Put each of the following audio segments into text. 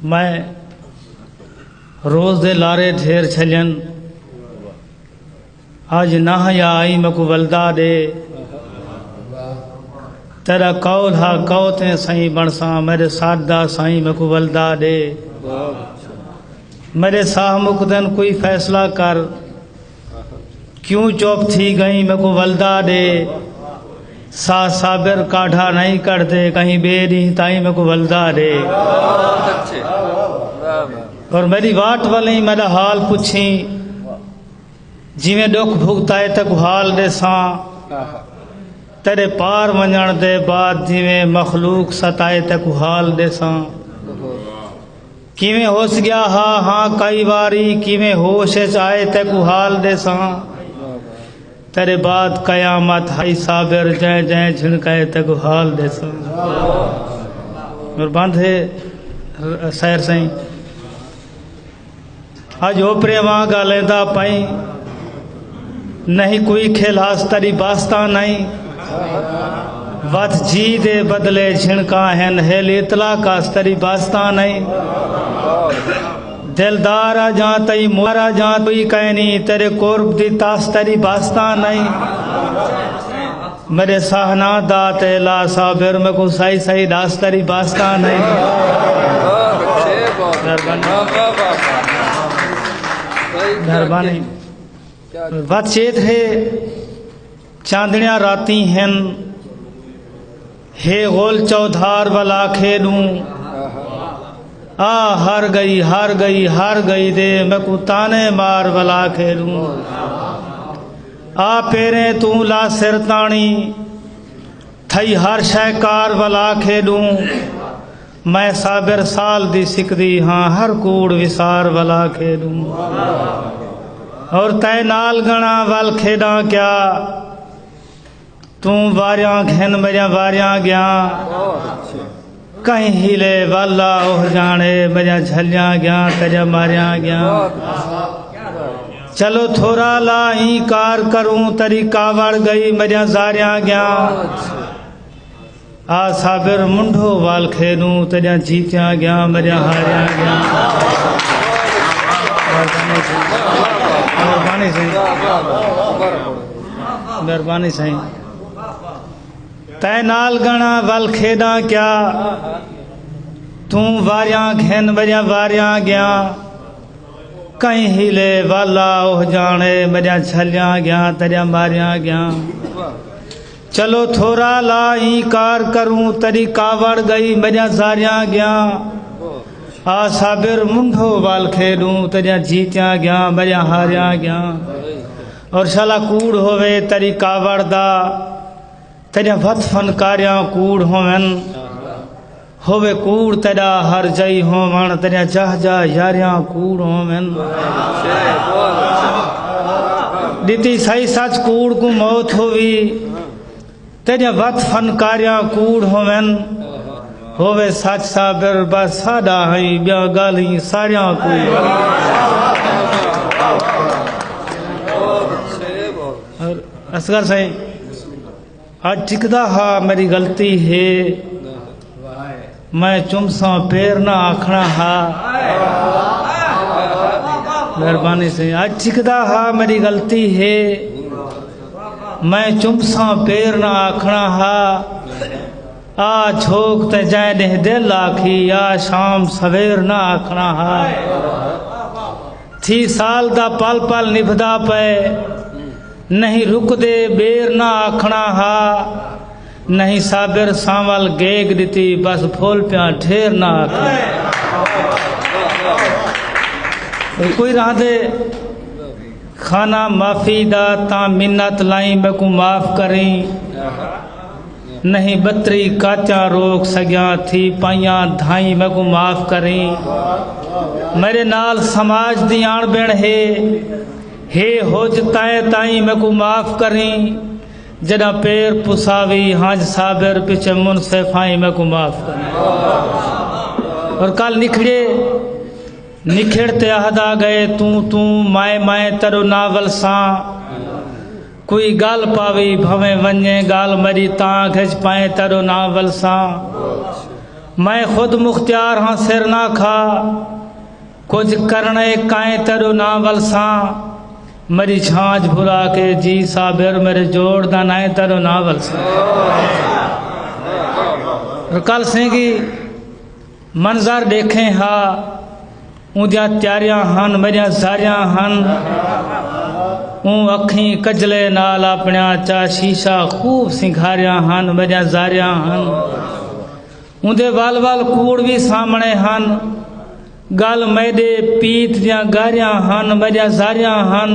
मैं रोज़ दे लारे ढेर छलन आज ना या आई मको वलदा दे तेरा कौल हा कौते साईं बणसा मेरे सादा साईं मको वलदा दे मेरे साह मुकदन कोई फैसला कर क्यों चौप थी गई मको वलदा दे सा साबिर काढ़ा नहीं करते कहीं बेरी ताई मको वलदा दे और मेरी वाट वाली मेरा हाल पुछी जिमें दुख भुगताए तक हाल दे सा तेरे पार वञण दे बाद जिमें मखलूक सताए तक हाल दे सा किवें होश गया हाँ कई बारी किवें होश आए तक हाल दे सा तेरे बाद कयामत हाई साबिर जय जय झिणकाए तक हाल दे सा और बांधे सैर सही आज ओपरे मां गालेंदा पाई नहीं कोई खेलास तरी बास्ता नहीं वत जी दे बदले झिणका हैं हेल इतला कास तरी बास्ता नहीं दिलदार जा तई मोरा जा तुई कहनी तेरे कोर्ब दी तास तरी बास्ता नहीं मेरे सहना दाते ला साबिर में को सही सही दास तरी बास्ता नहीं मेहरबानी बात चेत है चांदनिया राती हैं हे गोल चौधार वाला खेलू आ हार गई दे मैं कुताने मार वाला खेलू आ पेरे तू ला सिरतानी थई हर शहकार वाला खेलू मैं साबिर साल दी सिकदी हाँ हर कूड़ विसार वाला खेलू और तय नाल गणा वाल खेदा क्या तू वारिया घिन मेरिया वारिया गया कहीं हिले वाला ओह जाने मेरिया झलिया गया तेजा मारिया गया चलो थोड़ा ला ही कार करूं तरी कावड़ गई मेरिया जारिया गया आ साबिर मुंडो वाल खेलूं तेजा जीतिया गया मेरिया हारिया गया मेहरबानी सही तय नाल गणा वल खेदा क्या तू वारिया घिन मेरिया वारिया गया कहीं हिले वाला ओह जाने मेरिया झलिया गया तेरिया मारिया गया चलो थोड़ा ला ही कार करूं तरी कावड़ गई मेरिया जारिया गया आ साबिर मुंडो वाल खेलूं तेरिया जीतिया गया मेरिया हारिया गया और शाला कूड़ होवे तरी कावड़ दा तेरिया वत फनकारिया कूड़ होवन होवे कूड़ तेरा हर जई होवन तेरिया जह यारिया कूड़ होवन दीती सही सच कूड़ को मौत होवी तेरिया वत फनकारिया कूड़ होवन होवे सच साबिर बस सादा हई ब्या गाली सारिया कूड़ और असगर सही आज टिकदा हा मेरी गलती है मैं चुमसा पैर ना आखना हा मेहरबानी से आज टिकदा हा मेरी गलती है मैं चुमसा पैर ना आखना हा आ झोंक ते जाए दे दिल आखी आ शाम सवेर ना आखना हा थी साल दा पल पल निभदा पे नहीं रुक दे बेर ना आखना हा नहीं साबिर सांवल गेग दिती बस फूल प्या ढेर ना आखना कोई रहा दे खाना माफी दा ता मिन्नत लाई मैं को माफ करी नहीं बतरी काचा रोक सग्या थी पाइया धाई मैं को माफ करी मेरे नाल समाज दी आण बेण हे होज ताए ताई मैं को माफ करी जदा पैर पुसावी हाज साबिर पिछे मुनसिफाई मैं को माफ करी और कल निखड़ते अहदा गए तू माए तरो नावल सा कोई गाल पावी भवे वने गाल मरी ता घज पाए तरो नावल सा मैं खुद मुख्तियार हाँ सिर ना खा कुछ करने काए तेरो नावल सा मेरी छाछ भुला के जी साबिर मेरे जोड़ दा नाए तेरो नावल सा। और कल सिंगी मंजर देखें हा ऊंदिया त्यारियां हन मेरिया सारियां हन ऊं अखी कजले नाल अपना चा शीशा खूब सिंघारिया हन मेरिया जारियां हन ऊंदे वाल वाल कूड़ भी सामने हन गल मैदे पीत दियां गारियां हन मेरिया जारियां हन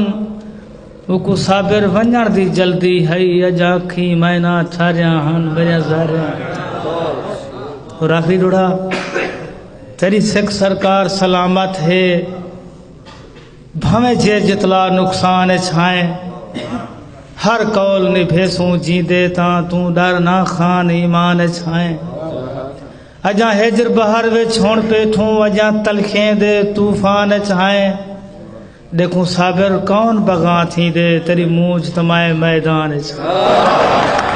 उकू साबिर वंजण दी जल्दी है अजा अखी मैना छारियां हन मेरिया जारियां। और आखिरी डोड़ा तेरी सिख सरकार सलामत है भवे जे जितला नुकसान छाए हर कौल निभेसूं जी देता तू डर ना खान ईमान छाए अजा हेजर बहर वे छोड़ पेठूं अजा तलखें दे तूफान छाए देखूं साबिर कौन बगा थी दे तेरी मूझ तमाए मैदान छाए।